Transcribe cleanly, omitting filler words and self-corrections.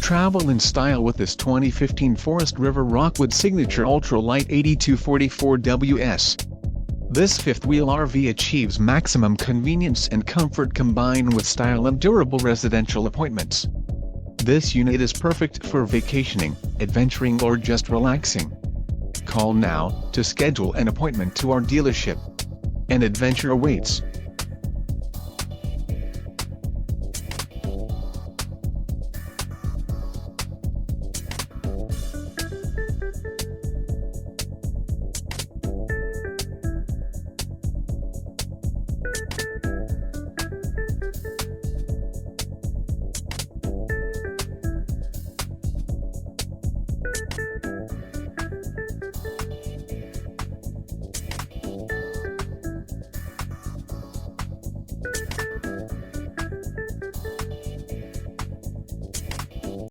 Travel in style with this 2015 Forest River Rockwood Signature Ultra Lite 8244WS. This fifth-wheel RV achieves maximum convenience and comfort combined with style and durable residential appointments. This unit is perfect for vacationing, adventuring or just relaxing. Call now to schedule an appointment to our dealership. An adventure awaits.